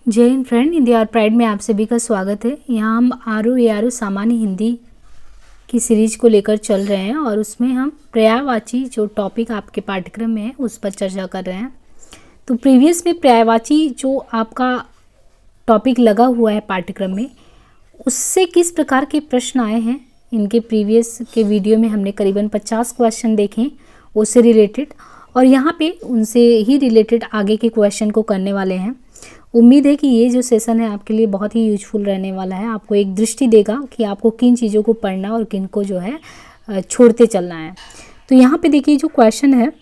जय हिंद फ्रेंड, हिंदी और प्राइड में आप सभी का स्वागत है। यहाँ हम आरओ एआरओ सामान्य हिंदी की सीरीज को लेकर चल रहे हैं और उसमें हम पर्यायवाची जो टॉपिक आपके पाठ्यक्रम में है उस पर चर्चा कर रहे हैं। तो प्रीवियस में पर्यायवाची जो आपका टॉपिक लगा हुआ है पाठ्यक्रम में, उससे किस प्रकार के प्रश्न आए हैं, इनके प्रीवियस के वीडियो में हमने करीबन 50 क्वेश्चन देखे उससे रिलेटेड, और यहाँ पे उनसे ही रिलेटेड आगे के क्वेश्चन को करने वाले हैं। उम्मीद है कि ये जो सेशन है आपके लिए बहुत ही यूजफुल रहने वाला है। आपको एक दृष्टि देगा कि आपको किन चीज़ों को पढ़ना और किन को जो है छोड़ते चलना है। तो यहाँ पे देखिए जो क्वेश्चन है,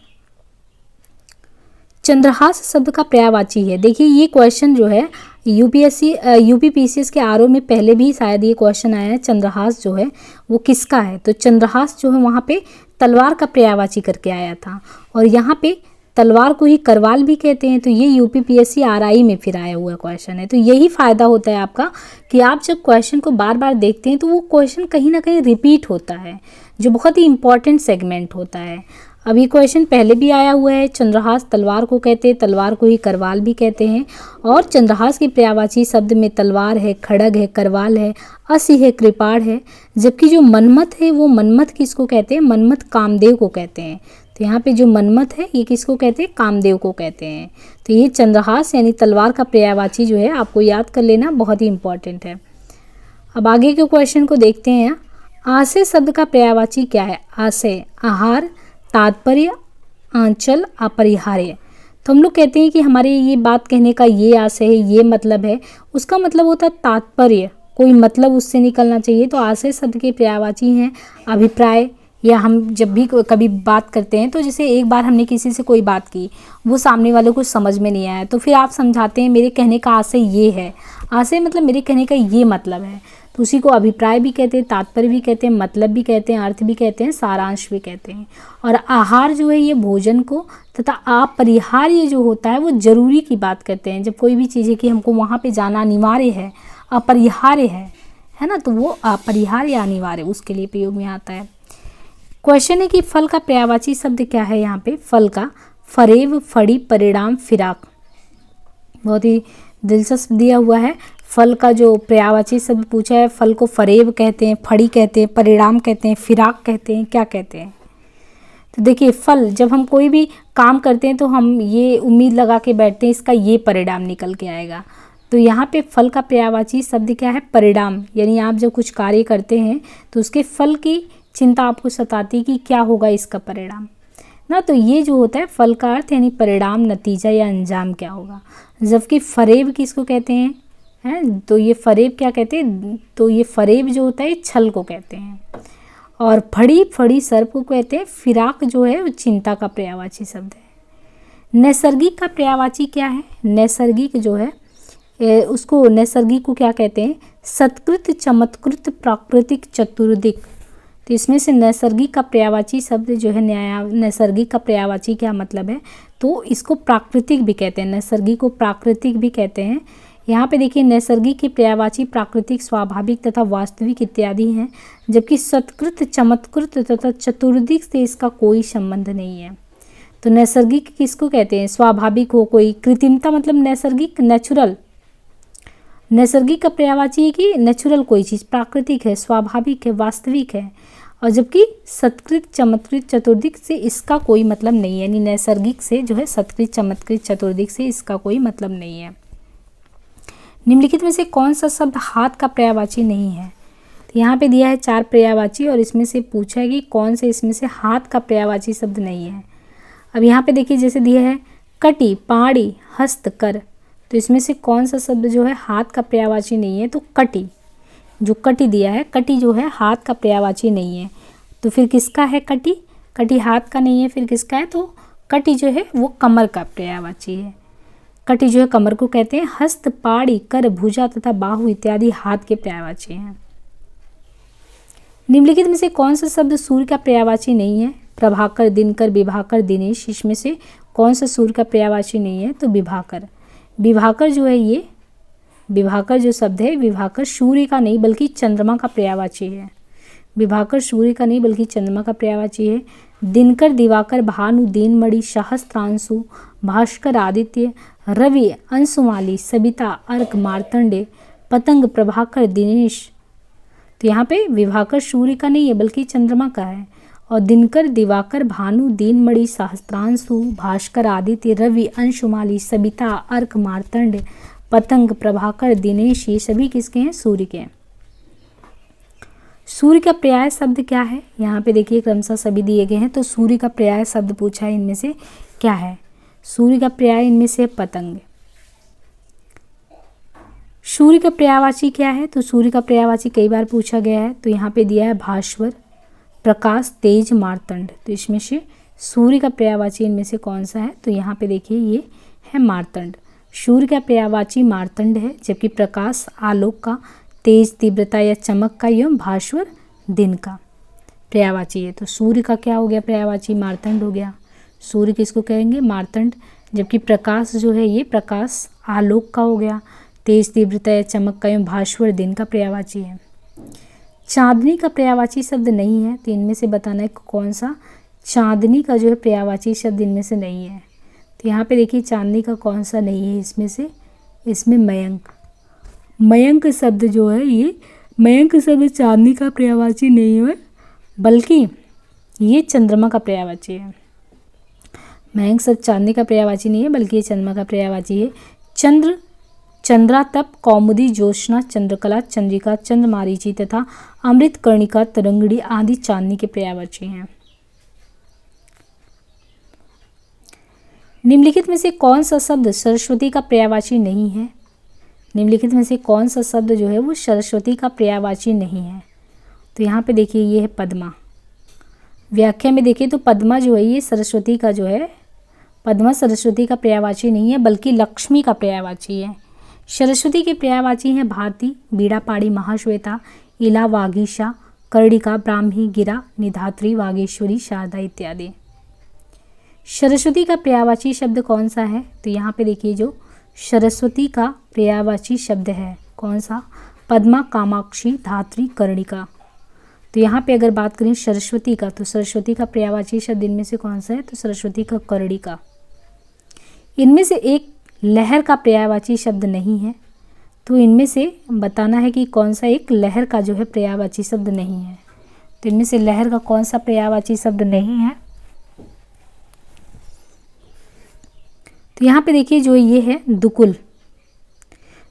चंद्रहास शब्द का पर्यायवाची है। देखिए ये क्वेश्चन जो है यूपीपीसीएस के आरओ में पहले भी शायद ये क्वेश्चन आया है, चंद्रहास जो है वो किसका है। तो चंद्रहास जो है वहाँ पे तलवार का पर्यायवाची करके आया था, और यहाँ पे तलवार को ही करवाल भी कहते हैं। तो ये यूपीपीएससी आरआई में फिर आया हुआ क्वेश्चन है। तो यही फ़ायदा होता है आपका कि आप जब क्वेश्चन को बार बार देखते हैं तो वो क्वेश्चन कहीं ना कहीं रिपीट होता है, जो बहुत ही इंपॉर्टेंट सेगमेंट होता है। अब ये क्वेश्चन पहले भी आया हुआ है, चंद्रहास तलवार को कहते हैं, तलवार को ही करवाल भी कहते हैं। और चंद्रहास की पर्यायवाची शब्द में तलवार है, खड़ग है, करवाल है, असी है, कृपाण है। जबकि जो मनमथ है वो मनमथ किसको कहते हैं, मनमथ कामदेव को कहते हैं। तो यहाँ पे जो मनमथ है ये किसको कहते हैं, कामदेव को कहते हैं। तो ये चंद्रहास यानी तलवार का पर्यायवाची जो है आपको याद कर लेना बहुत ही इंपॉर्टेंट है। अब आगे के क्वेश्चन को देखते हैं। आशय शब्द का पर्यायवाची क्या है। आशय आहार, तात्पर्य, आंचल, अपरिहार्य। तो हम लोग कहते हैं कि हमारे ये बात कहने का ये आशय है, ये मतलब है, उसका मतलब होता है तात्पर्य, कोई मतलब उससे निकलना चाहिए। तो आशय शब्द के पर्यायवाची हैं अभिप्राय, या हम जब भी कभी बात करते हैं तो जैसे एक बार हमने किसी से कोई बात की, वो सामने वाले को समझ में नहीं आया, तो फिर आप समझाते हैं मेरे कहने का आशय ये है। आशय मतलब मेरे कहने का ये मतलब है। तो उसी को अभिप्राय भी कहते हैं, तात्पर्य भी कहते हैं, मतलब भी कहते हैं, अर्थ भी कहते हैं, सारांश भी कहते हैं। और आहार जो है ये भोजन को, तथा अपरिहार्य जो होता है वो जरूरी की बात करते हैं। जब कोई भी चीज़ है कि हमको वहाँ पे जाना अनिवार्य है, अपरिहार्य है ना, तो वो अपरिहार्य अनिवार्य उसके लिए प्रयोग में आता है। क्वेश्चन है कि फल का पर्यायवाची शब्द क्या है। यहाँ पे फल का फरेब, फड़ी, परिणाम, फिराक। बहुत ही दिलचस्प दिया हुआ है। फल का जो पर्यायवाची शब्द पूछा है, फल को फरेब कहते हैं, फड़ी कहते हैं, परिणाम कहते हैं, फिराक कहते हैं, क्या कहते हैं। तो देखिए फल, जब हम कोई भी काम करते हैं तो हम ये उम्मीद लगा के बैठते हैं इसका ये परिणाम निकल के आएगा। तो यहाँ पे फल का पर्यायवाची शब्द क्या है, परिणाम। यानी आप जब कुछ कार्य करते हैं तो उसके फल की चिंता आपको सताती कि क्या होगा इसका परिणाम ना। तो ये जो होता है फल का अर्थ यानी परिणाम, नतीजा या अंजाम क्या होगा। जबकि फरेब किसको कहते हैं, तो ये फरेब क्या कहते हैं, तो ये फरेब जो होता है छल को कहते हैं। और फड़ी, फड़ी सर्प को कहते हैं। फिराक जो है वो चिंता का पर्यायवाची शब्द है। नैसर्गिक का पर्यायवाची क्या है। नैसर्गिक जो है उसको, नैसर्गिक को क्या कहते हैं, सत्कृत, चमत्कृत, प्राकृतिक, चतुर्दिक। तो इसमें से नैसर्गिक का पर्यायवाची शब्द जो है, नैसर्गिक का पर्यायवाची क्या मतलब है, तो इसको प्राकृतिक भी कहते हैं, नैसर्गिक को प्राकृतिक भी कहते हैं। यहाँ पे देखिए नैसर्गिक के पर्यायवाची प्राकृतिक, स्वाभाविक तथा वास्तविक इत्यादि हैं। जबकि सत्कृत, चमत्कृत तथा चतुर्दिक से इसका कोई संबंध नहीं है। तो नैसर्गिक किसको कहते हैं, स्वाभाविक हो, कोई कृत्रिमता मतलब नैसर्गिक, नेचुरल। नैसर्गिक का पर्यायवाची है कि नेचुरल कोई चीज़, प्राकृतिक है, स्वाभाविक है, वास्तविक है। और जबकि सत्कृत, चमत्कृत, चतुर्दिक से इसका कोई मतलब नहीं है। यानी नैसर्गिक से जो है सत्कृत, चमत्कृत, चतुर्दिक से इसका कोई मतलब नहीं है। निम्नलिखित में से कौन सा शब्द हाथ का पर्यायवाची नहीं है। तो यहाँ पे दिया है 4 पर्यायवाची और इसमें से पूछा है कि कौन से इसमें से हाथ का पर्यायवाची शब्द नहीं है। अब यहाँ पे देखिए जैसे दिया है कटी, पाड़ी, हस्त, कर। तो इसमें से कौन सा शब्द जो है हाथ का पर्यायवाची नहीं है, तो कटी। जो कटी दिया है, कटी जो है हाथ का पर्यायवाची नहीं है। तो फिर किसका है कटी, कटी हाथ का नहीं है, फिर किसका है, तो कटी जो है वो कमर का पर्यायवाची है। कटी जो है कमर को कहते हैं। हस्त, पाड़ी, कर, भुजा तथा बाहु इत्यादि हाथ के पर्यायवाची हैं। निम्नलिखित में से कौन सा शब्द सूर्य का पर्यायवाची नहीं है। प्रभाकर, दिनकर, विभाकर, दिनेश। इसमें से कौन सा सूर्य का पर्यायवाची नहीं है, तो विभाकर। विभाकर जो है ये, विभाकर जो शब्द है, विभाकर सूर्य का नहीं बल्कि चंद्रमा का पर्यायवाची है। विभाकर सूर्य का नहीं बल्कि चंद्रमा का पर्यायवाची है। दिनकर दिवाकर भानु दीनमणि सहस्त्रांशु भास्कर आदित्य रवि अंशुमाली सबिता अर्क मार्तंडे पतंग प्रभाकर दिनेश। तो यहाँ पे विभाकर सूर्य का नहीं है बल्कि चंद्रमा का है। और दिनकर दिवाकर भानु दीनमणि सहस्त्रांशु भास्कर आदित्य रवि अंशुमाली सबिता अर्क मार्तंड पतंग प्रभाकर दिनेश, ये सभी किसके हैं? सूर्य के हैं। सूर्य का पर्याय शब्द क्या है? यहाँ पे देखिए क्रमशः सभी दिए गए हैं। तो सूर्य का पर्याय शब्द पूछा है, इनमें से क्या है? सूर्य का पर्याय इनमें से पतंग। सूर्य का पर्यायवाची क्या है? तो सूर्य का पर्यायवाची कई बार पूछा गया है। तो यहाँ पे दिया है भास्वर, प्रकाश, तेज, मार्तंड। तो इसमें से सूर्य का पर्यायवाची इनमें से कौन सा है? तो यहाँ पे देखिए ये है मार्तंड। सूर्य का पर्यायवाची मार्तंड है, जबकि प्रकाश आलोक का, तेज तीव्रता या चमक का, एवं भास्वर दिन का पर्यायवाची है। तो सूर्य का क्या हो गया पर्यायवाची? मार्तंड हो गया। सूर्य किसको कहेंगे? मार्तंड। जबकि प्रकाश जो है ये प्रकाश आलोक का हो गया, तेज तीव्रता या चमक का, एवं भास्वर दिन का पर्यायवाची है। चांदनी का पर्यायवाची शब्द नहीं है, तो इनमें से बताना है कौन सा चांदनी का जो है पर्यायवाची शब्द इनमें से नहीं है। तो यहाँ पे देखिए चांदनी का कौन सा नहीं है इसमें से? इसमें मयंक। मयंक शब्द जो है ये मयंक शब्द चांदनी का पर्यायवाची नहीं है, बल्कि ये चंद्रमा का पर्यायवाची है। मयंक शब्द चांदनी का पर्यायवाची नहीं है, बल्कि ये चंद्रमा का पर्यायवाची है। चंद्र, चंद्रा, तप, कौमुदी, ज्योत्सना, चंद्रकला, चंद्रिका, चंद्रमारीची तथा अमृत कर्णिका, तरंगिणी आदि चांदनी के पर्यायवाची हैं। निम्नलिखित में से कौन सा शब्द सरस्वती का पर्यायवाची नहीं है? निम्नलिखित में से कौन सा शब्द जो है वो सरस्वती का पर्यायवाची नहीं है? तो यहाँ पे देखिए ये है पद्मा। व्याख्या में देखिए तो पद्मा जो है ये सरस्वती का जो है, पद्मा सरस्वती का पर्यायवाची नहीं है, बल्कि लक्ष्मी का पर्यायवाची है। सरस्वती के पर्यायवाची हैं भारती, बीड़ापाड़ी, महाश्वेता, इला, वागीशा, कर्णिका, ब्राह्मी, गिरा, निधात्री, वागेश्वरी, शारदा इत्यादि। सरस्वती का पर्यायवाची शब्द कौन सा है? तो यहाँ पे देखिए जो सरस्वती का पर्यायवाची शब्द है कौन सा? पद्मा, कामाक्षी, धात्री, कर्णिका। तो यहाँ पे अगर बात करें सरस्वती का, तो सरस्वती का पर्यायवाची शब्द इनमें से कौन सा है? तो सरस्वती का कर्णिका। इनमें से एक लहर का पर्यायवाची शब्द नहीं है, तो इनमें से बताना है कि कौन सा एक लहर का जो है पर्यायवाची शब्द नहीं है। तो इनमें से लहर का कौन सा पर्यायवाची शब्द नहीं है? तो यहाँ पे देखिए जो ये है दुकुल।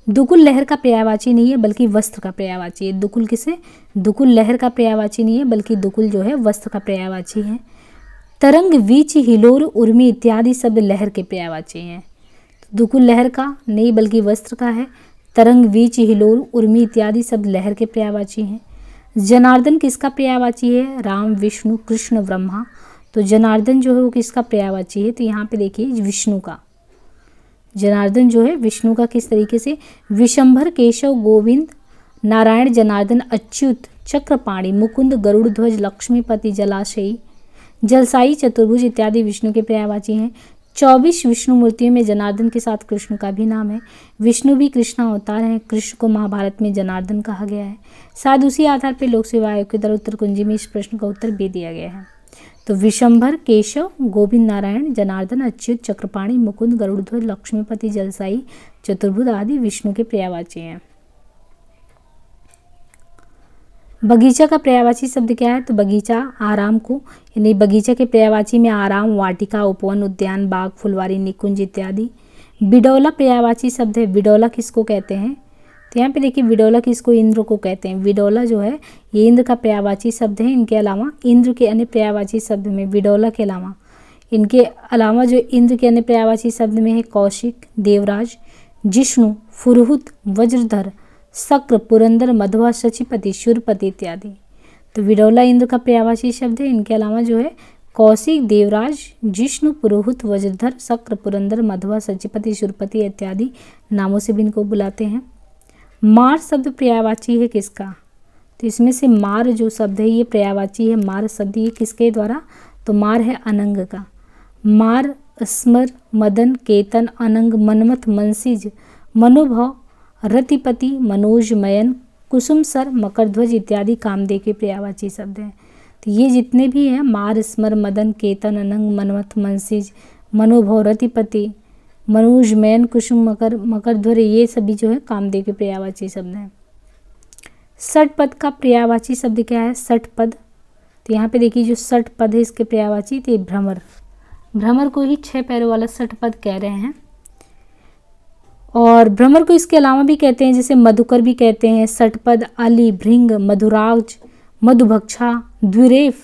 दुकुल लहर का पर्यायवाची नहीं है, बल्कि वस्त्र का पर्यायवाची है। दुकुल किसे? दुकुल लहर का पर्यायवाची नहीं है, बल्कि दुकुल जो है वस्त्र का पर्यायवाची है। तरंग, वीच, हिलोर, उर्मी इत्यादि शब्द लहर के पर्यायवाची हैं। दुकुल लहर का नहीं बल्कि वस्त्र का है। तरंग, वीच, हिलोर, उर्मी इत्यादि शब्द लहर के पर्यायवाची हैं। जनार्दन किसका पर्यायवाची है? राम, विष्णु, कृष्ण, ब्रह्मा। तो जनार्दन जो है वो किसका पर्यायवाची है? तो यहाँ पे देखिए विष्णु का। जनार्दन जो है विष्णु का किस तरीके से? विशंभर, केशव, गोविंद, नारायण, जनार्दन, अच्युत, चक्रपाणि, मुकुंद, गरुड़ ध्वज, लक्ष्मीपति, जलाशयी, जलसाई, चतुर्भुज इत्यादि विष्णु के पर्यायवाची हैं। 24 विष्णु मूर्तियों में जनार्दन के साथ कृष्ण का भी नाम है। विष्णु भी कृष्ण अवतार हैं। कृष्ण को महाभारत में जनार्दन कहा गया है। शायद उसी आधार पर लोक सेवा आयोग के द्वारा उत्तर कुंजी में इस प्रश्न का उत्तर भी दिया गया है। तो विशंभर, केशव, गोविंद, नारायण, जनार्दन, अच्युत, चक्रपाणि, मुकुंद, गरुड़ध्वज, लक्ष्मीपति, जलसाई, चतुर्भुज आदि विष्णु के पर्यायवाची हैं। बगीचा का पर्यायवाची शब्द क्या है? तो बगीचा आराम को, यानी बगीचा के पर्यायवाची में आराम, वाटिका, उपवन, उद्यान, बाग, फुलवारी, निकुंज इत्यादि। बिडौला पर्यायवाची शब्द है। बिडौला किसको कहते हैं? तो यहाँ पे देखिए बिडौला किसको? इंद्र को कहते हैं। बिडौला जो है ये इंद्र का पर्यायवाची शब्द है। इनके अलावा इंद्र के अन्य पर्यायवाची शब्द में बिडौला के अलावा इनके अलावा जो इंद्र के अन्य पर्यायवाची शब्द में है कौशिक, देवराज, जिष्णु, फुरहुत, वज्रधर, शक्र, पुरंदर, मध्वा, शचीपति, शूरपति इत्यादि। तो बिडौला इंद्र का पर्यायवाची शब्द है। इनके अलावा जो है कौशिक, देवराज, जिष्णु, पुरोहित, वज्रधर, शक्र, पुरंदर, मध्वा, शचीपति, शूरपति इत्यादि नामों से भी इनको बुलाते हैं। मार शब्द पर्यायवाची है किसका? तो इसमें से मार जो शब्द है ये पर्यायवाची है। मार शब्द ये किसके द्वारा? तो मार है अनंग का। मार, स्मर, मदन, केतन, अनंग, मनमथ, मनसिज, मनोभव, रतिपति, मनोज, मयन, कुसुम सर, मकरध्वज इत्यादि कामदेव के पर्यायवाची शब्द हैं। तो ये जितने भी हैं मार स्मर मदन केतन अनंग मनमथ मनसिज मनोभौरतिपति मनुज मैन कुसुम मकर मकरध्वज, ये सभी जो है कामदेव के पर्यायवाची शब्द हैं। षट पद का पर्यायवाची शब्द क्या है? षट पद। तो यहाँ पे देखिए जो षट पद है इसके पर्यायवाची तो भ्रमर, भ्रमर को ही 6 पैरों वाला षट पद कह रहे हैं। और भ्रमर को इसके अलावा भी कहते हैं, जैसे मधुकर भी कहते हैं, षटपद, अली, भृंग, मधुराज, मधुभक्षा, द्विरेफ।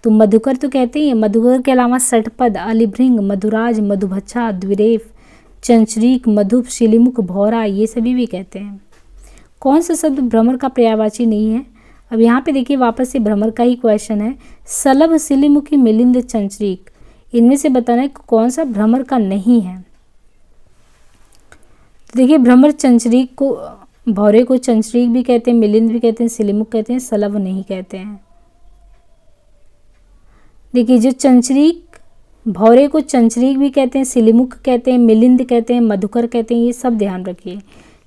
तो मधुकर तो कहते हैं, मधुकर के अलावा षटपद, अली, भृंग, मधुराज, मधुभक्षा, द्विरेफ, चंचरीक, मधुप, शिलीमुख, भौरा, ये सभी भी कहते हैं। कौन सा शब्द भ्रमर का पर्यायवाची नहीं है? अब यहाँ पे देखिए वापस से भ्रमर का ही क्वेश्चन है। सलभ, शिलीमुखी, मिलिंद, चंचरीक, इनमें से बताना है कौन सा भ्रमर का नहीं है। तो देखिए भ्रमर चंचरीक को, भौरे को चंचरीक भी कहते हैं, मिलिंद भी कहते हैं, शिलीमुख कहते हैं, सलभ नहीं कहते हैं। देखिए जो चंचरीक, भौरे को चंचरीक भी कहते हैं, शिलीमुख कहते हैं, मिलिंद कहते हैं, मधुकर कहते हैं, ये सब ध्यान रखिए।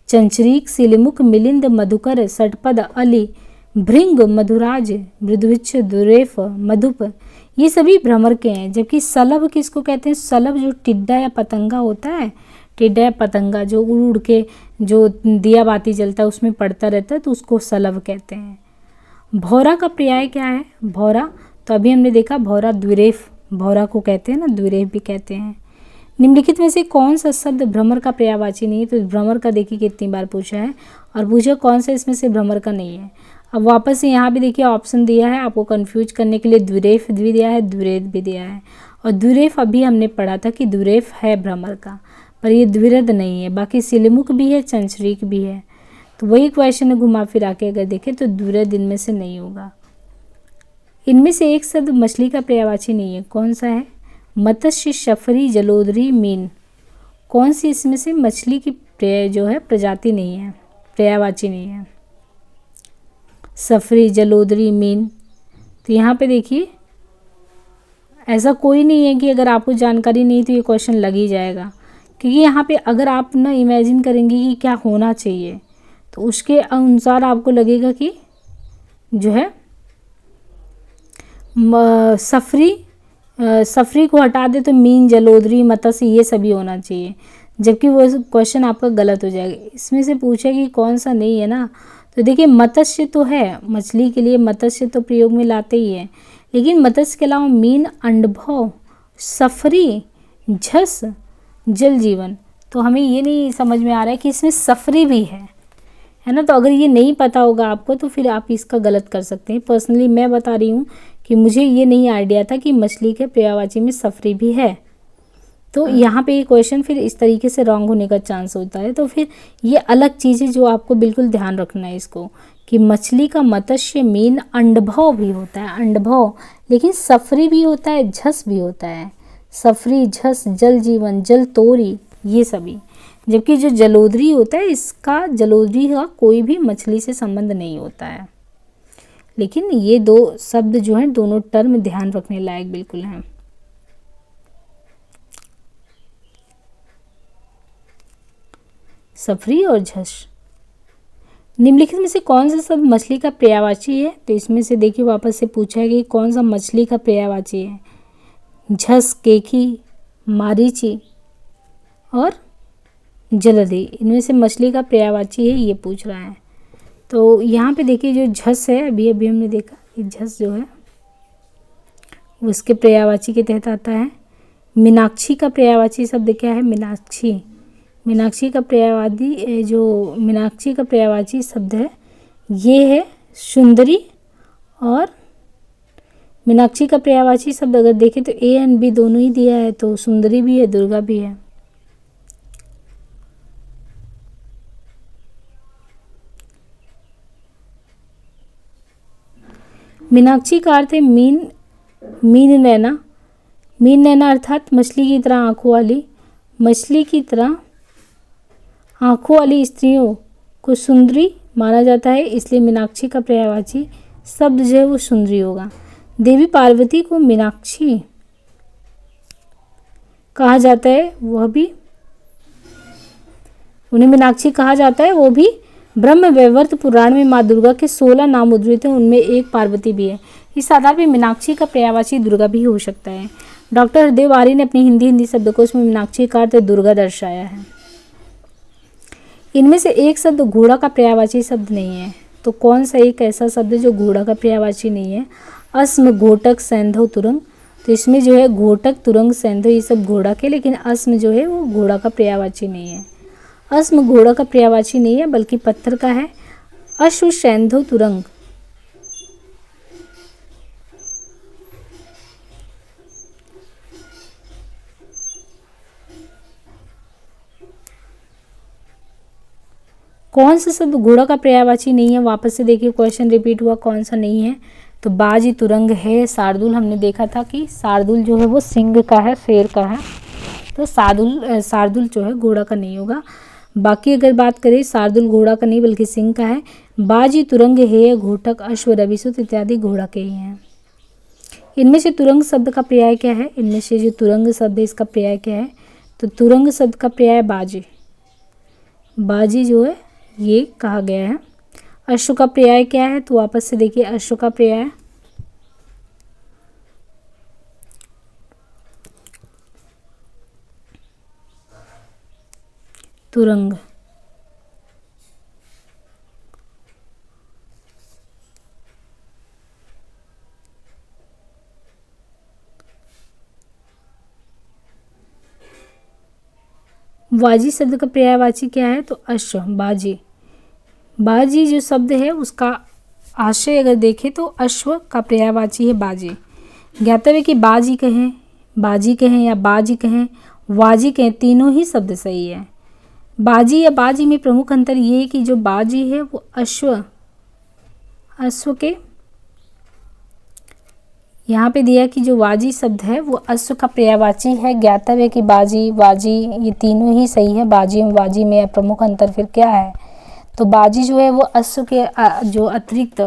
चंचरीक, शिलीमुख, मिलिंद, मधुकर, षटपद, अली, भृंग, मधुराज, मृदुविच्छ, दुरेफ, मधुप, ये सभी भ्रमर के हैं। जबकि सलभ किसको कहते हैं? सलभ जो टिड्डा या पतंगा होता है, टिड्डा या पतंगा जो उड़ उड़ के जो दिया बाती जलता है उसमें पड़ता रहता है, तो उसको सलभ कहते हैं। भौरा का पर्याय क्या है? भौरा, तो अभी हमने देखा भौरा द्विरेफ, भौरा को कहते हैं ना, द्विरेफ भी कहते हैं। निम्नलिखित में से कौन सा शब्द भ्रमर का पर्यायवाची नहीं है? तो भ्रमर का देखिए कितनी बार पूछा है और पूछा कौन सा इसमें से भ्रमर का नहीं है। अब वापस से यहाँ भी देखिए ऑप्शन दिया है आपको कंफ्यूज करने के लिए, द्विरेफ भी दिया है, द्विरेद भी दिया है। और द्विरेफ अभी हमने पढ़ा था कि द्विरेफ है भ्रमर का, पर ये द्विरद नहीं है। बाकी शिलीमुख भी है, चंचरीक भी है। तो वही क्वेश्चन है घुमा फिरा के अगर देखें तो द्विरद इनमें से नहीं होगा। इनमें से एक शब्द मछली का पर्यायवाची नहीं है, कौन सा है? मत्स्य, शफरी, जलोदरी, मीन। कौन सी इसमें से मछली की जो है प्रजाति नहीं है, पर्यायवाची नहीं है? सफरी, जलोदरी, मीन। तो यहाँ पे देखिए ऐसा कोई नहीं है कि अगर आपको जानकारी नहीं तो ये क्वेश्चन लग ही जाएगा, क्योंकि यहाँ पे अगर आप ना इमेजिन करेंगे कि क्या होना चाहिए तो उसके अनुसार आपको लगेगा कि जो है सफरी को हटा दे तो मीन, जलोदरी, मत्स्य ये सभी होना चाहिए, जबकि वो क्वेश्चन आपका गलत हो जाएगा। इसमें से पूछा कि कौन सा नहीं है ना, तो देखिए मत्स्य तो है, मछली के लिए मत्स्य तो प्रयोग में लाते ही है, लेकिन मत्स्य के अलावा मीन, अंडभव, सफरी, झस, जल जीवन। तो हमें ये नहीं समझ में आ रहा है कि इसमें सफरी भी है ना। तो अगर ये नहीं पता होगा आपको तो फिर आप इसका गलत कर सकते हैं। पर्सनली मैं बता रही हूँ कि मुझे ये नहीं आइडिया था कि मछली के पर्यायवाची में सफरी भी है। तो यहाँ पे ये क्वेश्चन फिर इस तरीके से रॉन्ग होने का चांस होता है। तो फिर ये अलग चीज़ें जो आपको बिल्कुल ध्यान रखना है इसको, कि मछली का मत्स्य, मीन, अंडभव भी होता है, अंडभव, लेकिन सफरी भी होता है, झस भी होता है। सफरी, झस, जल जीवन, जल तोरी, ये सभी। जबकि जो जलोदरी होता है, इसका जलोदरी का कोई भी मछली से संबंध नहीं होता है। लेकिन ये दो शब्द जो हैं दोनों टर्म ध्यान रखने लायक बिल्कुल हैं। सफरी और झस। निम्नलिखित में से कौन सा शब्द मछली का पर्यायवाची है? तो इसमें से देखिए वापस से पूछा है कि कौन सा मछली का पर्यायवाची है। झस, केकी, मारीची और जलधि, इनमें से मछली का पर्यायवाची है, ये पूछ रहा है। तो यहाँ पे देखिए जो झस है, अभी हमने देखा ये झस जो है उसके पर्यायवाची के तहत आता है। मीनाक्षी का पर्यायवाची शब्द क्या है? मीनाक्षी। मीनाक्षी का पर्यायवादी जो मीनाक्षी का पर्यायवाची शब्द है ये है सुंदरी। और मीनाक्षी का पर्यायवाची शब्द अगर देखें तो ए एंड बी दोनों ही दिया है, तो सुंदरी भी है, दुर्गा भी है। मीनाक्षी का अर्थ है मीन नैना। मीन नैना अर्थात मछली की तरह आंखों वाली। मछली की तरह आंखों वाली स्त्रियों को सुंदरी माना जाता है, इसलिए मीनाक्षी का पर्यायवाची शब्द जो है वो सुंदरी होगा। देवी पार्वती को मीनाक्षी कहा जाता है, वह भी उन्हें मीनाक्षी कहा जाता है, वो भी ब्रह्म वैवर्त पुराण में माँ दुर्गा के 16 नाम उद्धृत हैं, उनमें एक पार्वती भी है। इस आधार पर मीनाक्षी का पर्यायवाची दुर्गा भी हो सकता है। डॉक्टर हरदेव आर्य ने अपनी हिंदी शब्दकोश में मीनाक्षी का अर्थ दुर्गा दर्शाया है। इनमें से एक शब्द घोड़ा का पर्यायवाची शब्द नहीं है, तो कौन सा एक ऐसा शब्द जो घोड़ा का पर्यायवाची नहीं है? अस्म, घोटक, सैंधव, तुरंग। तो इसमें जो है घोटक, तुरंग, सैंधव ये सब घोड़ा के, लेकिन अस्म जो है वो घोड़ा का पर्यायवाची नहीं है। अस्म घोड़ा का पर्यायवाची नहीं है बल्कि पत्थर का है। अश्व, सैंधव, तुरंग। कौन सा शब्द घोड़ा का पर्यायवाची नहीं है? वापस से देखिए क्वेश्चन रिपीट हुआ, कौन सा नहीं है? तो बाजी, तुरंग है। शार्दुल हमने देखा था कि शार्दुल जो है वो सिंह का है, शेर का है, तो शार्दुल जो है घोड़ा का नहीं होगा। बाकी अगर बात करें शार्दुल घोड़ा का नहीं बल्कि सिंह का है। बाजी, तुरंग है, घोटक, अश्व, रविसुत इत्यादि घोड़ा के ही हैं। इनमें से तुरंग शब्द का पर्याय क्या है? इनमें से जो तुरंग शब्द है इसका पर्याय क्या है? तो तुरंग शब्द का पर्याय बाजी। बाजी जो है ये कहा गया है। अश्व का पर्याय क्या है? तो वापस से देखिए अश्व का पर्याय तुरंग। बाजी शब्द का पर्यायवाची क्या है? तो अश्व, बाजी। बाजी जो शब्द है उसका आशय अगर देखें तो अश्व का पर्यायवाची है बाजी। ज्ञातव्य कि बाजी कहें, बाजी कहें या बाजी कहें, वाजी कहें, तीनों ही शब्द सही है। बाजी या बाजी में प्रमुख अंतर ये है कि जो बाजी है वो अश्व के, यहाँ पे दिया कि जो वाजी शब्द है वो अश्व का पर्यायवाची है। ज्ञातव्य कि बाजी, वाजी ये तीनों ही सही है। बाजी और वाजी में प्रमुख अंतर फिर क्या है? तो बाजी जो है वो अश्व के जो अतिरिक्त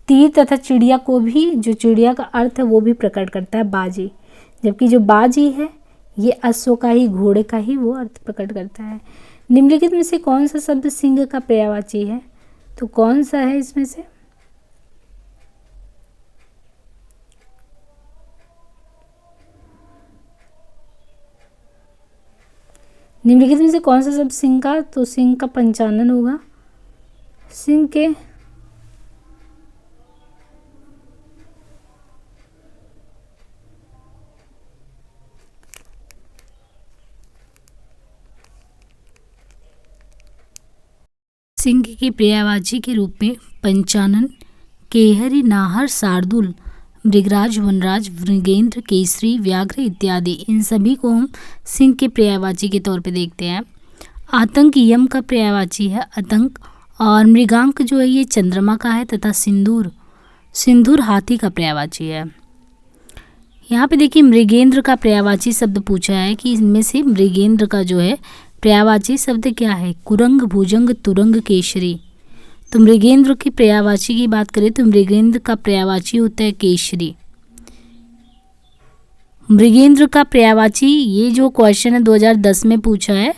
तीर तथा चिड़िया को भी, जो चिड़िया का अर्थ है वो भी प्रकट करता है बाजी, जबकि जो बाजी है ये अश्व का ही, घोड़े का ही वो अर्थ प्रकट करता है। निम्नलिखित में से कौन सा शब्द सिंह का पर्यायवाची है? तो कौन सा है इसमें से? निम्नलिखित में से कौन सा शब्द सिंह का? तो सिंह का पंचानन होगा। सिंह के सिंह के पर्यायवाची के रूप में पंचानन, केहरी, नाहर, शार्दुल, मृगराज, वनराज, मृगेंद्र, केसरी, व्याघ्र इत्यादि, इन सभी को हम सिंह के पर्यायवाची के तौर पे देखते हैं। आतंक यम का पर्यायवाची है आतंक, और मृगांक जो है ये चंद्रमा का है, तथा सिंदूर हाथी का पर्यायवाची है। यहाँ पे देखिए मृगेंद्र का पर्यायवाची शब्द पूछा है कि इनमें से मृगेंद्र का जो है पर्यायवाची शब्द क्या है? कुरंग, भुजंग, तुरंग, केशरी। तो मृगेंद्र की पर्यायवाची की बात करें तो मृगेंद्र का पर्यायवाची होता है केशरी। मृगेंद्र का पर्यायवाची, ये जो क्वेश्चन है 2010 में पूछा है,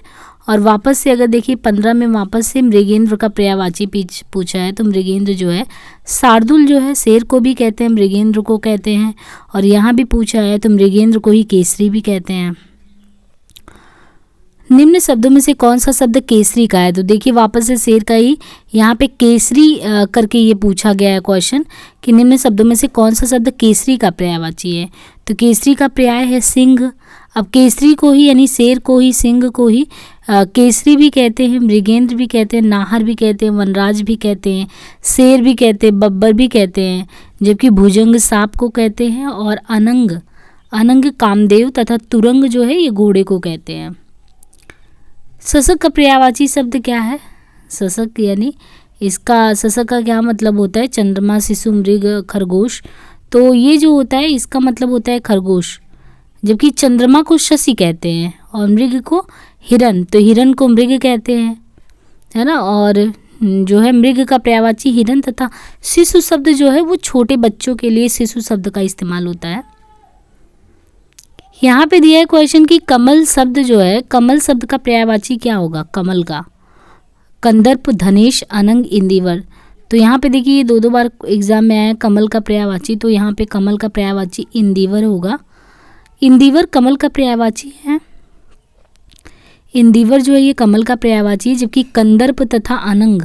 और वापस से अगर देखिए 15 में वापस से मृगेंद्र का पर्यायवाची पूछा है। तो मृगेंद्र जो है शार्दुल जो है शेर को भी कहते हैं, मृगेंद्र को कहते हैं, और यहाँ भी पूछा है तो मृगेंद्र को ही केसरी भी कहते हैं। निम्न शब्दों में से कौन सा शब्द केसरी का है? तो देखिए वापस से शेर का ही यहाँ पे केसरी करके ये पूछा गया है क्वेश्चन कि निम्न शब्दों में से कौन सा शब्द केसरी का पर्यायवाची है? तो केसरी का पर्याय है सिंह। अब केसरी को ही यानी शेर को ही, सिंह को ही केसरी भी कहते हैं, मृगेंद्र भी कहते हैं, नाहर भी कहते हैं, वनराज भी कहते हैं, शेर भी कहते हैं, बब्बर भी कहते हैं, जबकि भुजंग सांप को कहते हैं, और अनंग कामदेव तथा तुरंग जो है ये घोड़े को कहते हैं। शशक का पर्यायवाची शब्द क्या है? शशक यानी इसका, शशक का क्या मतलब होता है? चंद्रमा, शिशु, मृग, खरगोश। तो ये जो होता है इसका मतलब होता है खरगोश, जबकि चंद्रमा को शशि कहते हैं और मृग को हिरन, तो हिरन को मृग कहते हैं, है ना। और जो है मृग का पर्यायवाची हिरन, तथा शिशु शब्द जो है वो छोटे बच्चों के लिए शिशु शब्द का इस्तेमाल होता है। यहाँ पे दिया है क्वेश्चन कि कमल शब्द जो है, कमल शब्द का पर्यायवाची क्या होगा? कमल का कंदर्प, धनेश, अनंग, इंदिवर। तो यहाँ पे देखिए ये दो बार एग्जाम में आया कमल का पर्यायवाची, तो यहाँ पे कमल का पर्यायवाची इंदिवर होगा। इंदिवर कमल का पर्यायवाची है। इंदिवर जो है ये कमल का पर्यायवाची है, जबकि कंदर्प तथा अनंग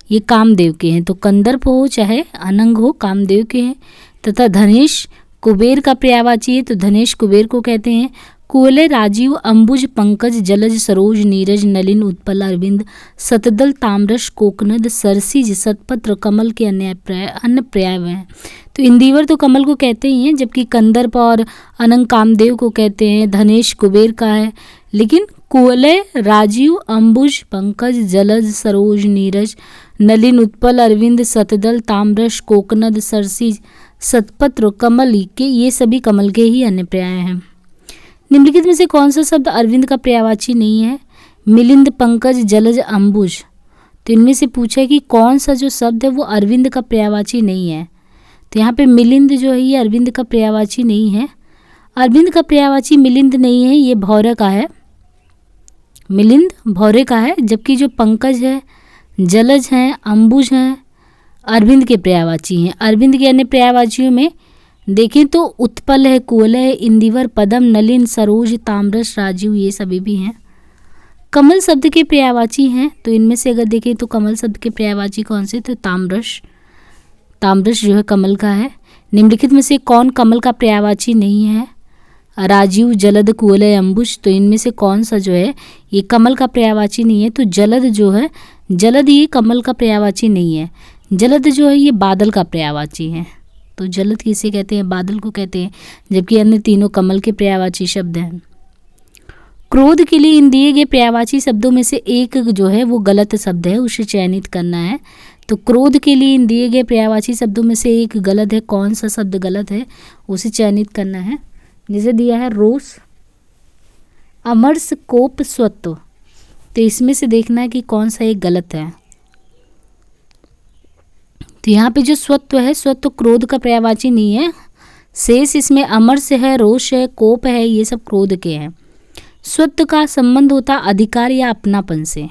ये कामदेव के हैं। तो कंदर्प हो चाहे अनंग हो कामदेव के हैं। तथा धनेश कुबेर का पर्यायवाची है, तो धनेश कुबेर को कहते हैं। कुवलय राजीव अंबुज पंकज जलज सरोज नीरज नलिन उत्पल अरविंद सतदल ताम्रश कोकनद सरसिज सतपत्र कमल के अन्य पर्याय हैं। तो इंदिवर तो कमल को कहते ही हैं, जबकि कंदर्प और अनंग कामदेव को कहते हैं। धनेश कुबेर का है, लेकिन कुवलय राजीव अंबुज पंकज जलज सरोज नीरज नलिन उत्पल अरविंद सतदल ताम्रश कोकनद सरसिज सतपत्र कमल के ये सभी कमल के ही अन्य पर्याय हैं। निम्नलिखित में से कौन सा शब्द अरविंद का पर्यायवाची नहीं है? मिलिंद पंकज जलज अंबुज। तो इनमें से पूछा है कि कौन सा जो शब्द है वो अरविंद का पर्यायवाची नहीं है। तो यहाँ पे मिलिंद जो है ये अरविंद का पर्यायवाची नहीं है। अरविंद का पर्यायवाची मिलिंद नहीं है, ये भौरे का है। मिलिंद भौरे का है, जबकि जो पंकज है, जलज हैं, अंबुज हैं, अरविंद के पर्यायवाची हैं। अरविंद के अन्य पर्यायवाचियों में देखें तो उत्पल है, कुवलय है, इंदिवर, पदम, नलिन, सरोज, ताम्रश, राजीव ये सभी भी हैं। कमल शब्द के पर्यायवाची हैं, तो इनमें से अगर देखें तो कमल शब्द के पर्यायवाची कौन से? तो ताम्रश। ताम्रश जो है कमल का है। निम्नलिखित में से कौन कमल का पर्यायवाची नहीं है? राजीव, जलद, कुवलय, अंबुज। तो इनमें से कौन सा जो है ये कमल का पर्यायवाची नहीं है? तो जलद जो है, जलद ये कमल का पर्यायवाची नहीं है। जलद जो है ये बादल का पर्यायवाची है। तो जलद किसे कहते हैं? बादल को कहते हैं, जबकि अन्य तीनों कमल के पर्यायवाची शब्द हैं। क्रोध के लिए इन दिए गए पर्यायवाची शब्दों में से एक जो है वो गलत शब्द है, उसे चयनित करना है। तो क्रोध के लिए इन दिए गए पर्यायवाची शब्दों में से एक गलत है। कौन सा शब्द गलत है उसे चयनित करना है। जैसे दिया है रोष, अमरस, कोप, स्वत्व। तो इसमें से देखना है कि कौन सा एक गलत है। तो यहाँ पे जो स्वत्व है, स्वत्व क्रोध का पर्यायवाची नहीं है। शेष इसमें अमरस है, रोष है, कोप है, ये सब क्रोध के हैं। स्वत्व का संबंध होता अधिकार या अपनापन से।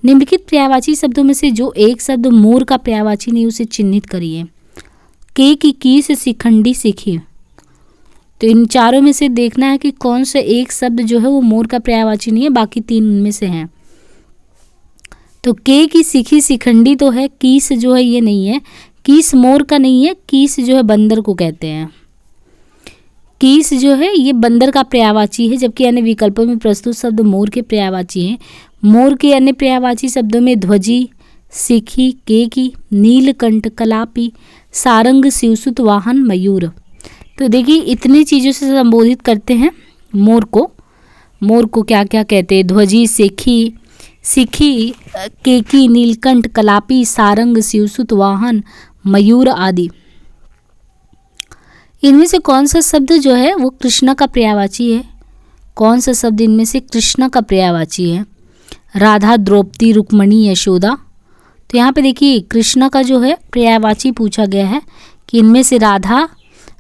निम्नलिखित पर्यायवाची शब्दों में से जो एक शब्द मोर का पर्यायवाची नहीं उसे चिन्हित करिए। के की से शिखंडी सीखी। तो इन चारों में से देखना है कि कौन सा एक शब्द जो है वो मोर का पर्यायवाची नहीं है, बाकी तीन उनमें से हैं। तो के की सीखी शिखंडी तो है, कीस जो है ये नहीं है। कीस मोर का नहीं है, कीस जो है बंदर को कहते हैं। कीस जो है ये बंदर का पर्यायवाची है, जबकि अन्य विकल्पों में प्रस्तुत शब्द मोर के पर्यायवाची हैं। मोर के अन्य पर्यायवाची शब्दों में ध्वजी, सीखी, केकी, नीलकंठ, कलापी, सारंग, शिवसुत, वाहन, मयूर। तो देखिए इतनी चीज़ों से संबोधित करते हैं मोर को। मोर को क्या क्या कहते हैं? ध्वजी, सीखी, केकी, नीलकंठ, कलापी, सारंग, शिवसुत, वाहन, मयूर आदि। इनमें से कौन सा शब्द जो है वो कृष्णा का पर्यायवाची है? कौन सा शब्द इनमें से कृष्णा का पर्यायवाची है? राधा, द्रौपदी, रुक्मणी, यशोदा। तो यहाँ पे देखिए कृष्णा का जो है पर्यायवाची पूछा गया है कि इनमें से राधा,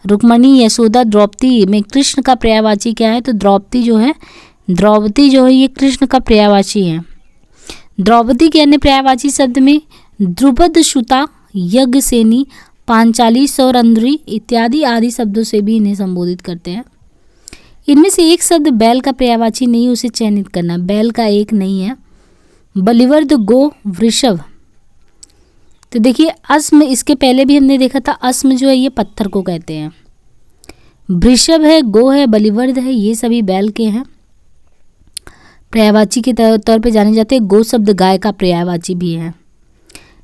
रुक्मणी, यशोदा, द्रौपदी में कृष्ण का पर्यायवाची क्या है? तो द्रौपदी जो है ये कृष्ण का पर्यायवाची है। द्रौपदी के अन्य पर्यायवाची शब्द में द्रुपद, श्रुता, यज्ञसेनी, पांचाली, सौरंध्री इत्यादि आदि शब्दों से भी इन्हें संबोधित करते हैं। इनमें से एक शब्द बैल का पर्यायवाची नहीं, उसे चयनित करना। बैल का एक नहीं है। बलिवर्द, गो, वृषभ। तो देखिए अस्म, इसके पहले भी हमने देखा था, अस्म जो है ये पत्थर को कहते हैं। वृषभ है, गो है, बलिवर्द है, ये सभी बैल के हैं। पर्यायवाची के तौर पे जाने जाते हैं। गो शब्द गाय का पर्यायवाची भी है।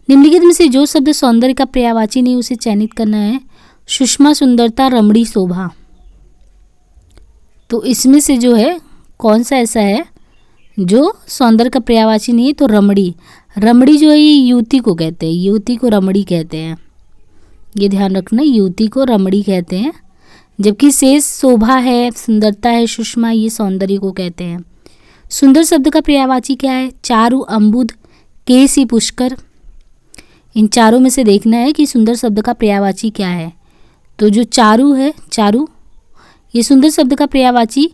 निम्नलिखित में से जो शब्द सौंदर्य का पर्यायवाची नहीं उसे चयनित करना है। सुषमा, सुंदरता, रमणी, शोभा। तो इसमें से जो है कौन सा ऐसा है जो सौंदर्य का पर्यायवाची नहीं है? तो रमणी। रमणी जो है ये युवती को कहते हैं, युवती को रमणी कहते हैं। ये ध्यान रखना, युवती को रमणी कहते हैं। जबकि शेष शोभा है, सुंदरता है, सुषमा ये सौंदर्य को कहते हैं। सुंदर शब्द का पर्यायवाची क्या है? चारु, अम्बुद, केसी, पुष्कर। इन चारों में से देखना है कि सुंदर शब्द का पर्यायवाची क्या है। तो जो चारु है, चारु ये सुंदर शब्द का पर्यायवाची,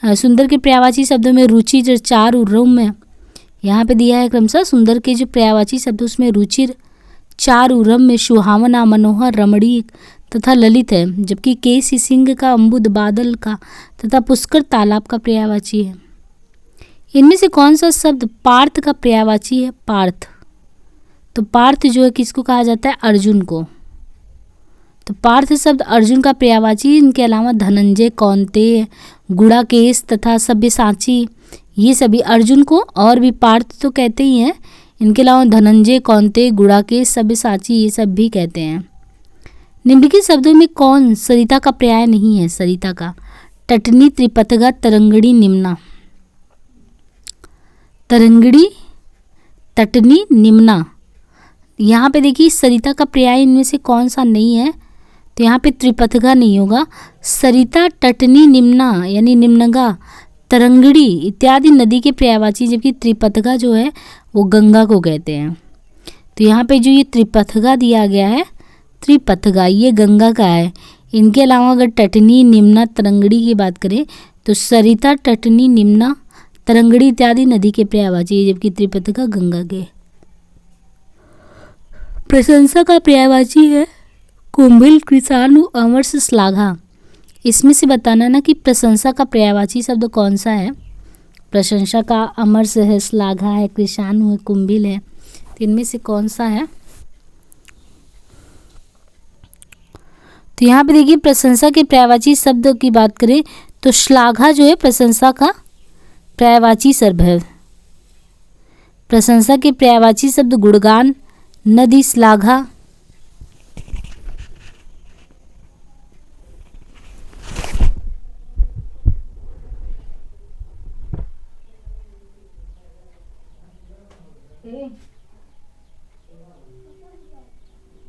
सुंदर के पर्यायवाची शब्दों में रुचि, चारु, रम्य। यहाँ पे दिया है क्रमशः सुंदर के जो पर्यायवाची शब्द उसमें रुचिर, चारु, रम्य, सुहावना, मनोहर, रमणीक तथा ललित है, जबकि केसी, सिंह का, अम्बुद, बादल का तथा पुष्कर तालाब का पर्यायवाची है। इनमें से कौन सा शब्द पार्थ का पर्यायवाची है? पार्थ। तो पार्थ जो है किसको कहा जाता है? अर्जुन को। तो पार्थ शब्द अर्जुन का पर्यायवाची। इनके अलावा धनंजय, कौन्तेय, गुड़ाकेश तथा सब्यसाची, ये सभी अर्जुन को और भी पार्थ तो कहते ही हैं। इनके अलावा धनंजय, कौन्तेय, गुड़ाकेश, सब्यसाची ये सब भी कहते हैं। निम्नलिखित शब्दों में कौन सरिता का पर्याय नहीं है? सरिता का तटनी, त्रिपथगा, तरंगड़ी, निम्ना। तरंगड़ी, तटनी, निम्ना। यहाँ पे देखिए सरिता का पर्याय इनमें से कौन सा नहीं है? तो यहाँ पे त्रिपथगा नहीं होगा। सरिता, तटनी, निम्ना यानी निम्नगा, तरंगड़ी इत्यादि नदी के पर्यायवाची, जबकि त्रिपथगा जो है वो गंगा को कहते हैं। तो यहाँ पे जो ये त्रिपथगा दिया गया है, त्रिपथगा ये गंगा का है। इनके अलावा अगर तटनी, निम्ना, तरंगड़ी की बात करें तो सरिता, तटनी, निम्ना, तरंगड़ी इत्यादि नदी के पर्यायवाची, जबकि त्रिपथगा गंगा के। प्रशंसा का पर्यायवाची है कुंभिल, कृशाणु, अमर्ष, श्लाघा। इसमें से बताना ना कि प्रशंसा का पर्यायवाची शब्द कौन सा है। प्रशंसा का अमर्ष है, श्लाघा है, कृशाणु है, कुंभिल है। तो इनमें से कौन सा है? तो यहाँ पे देखिए प्रशंसा के पर्यायवाची शब्द की बात करें तो श्लाघा जो है प्रशंसा का पर्यायवाची शब्द है। प्रशंसा के पर्यायवाची शब्द गुणगान, नदी, श्लाघा।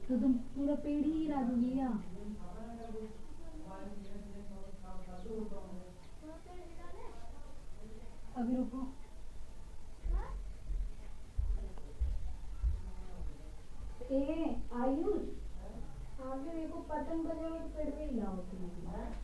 तो तुम पूरा पेड़ ही गिरा दोगी या? अभी रुको। आयुष आगे देखो पतंग बजाओ तो पेड़ पे हिलाओ तुम।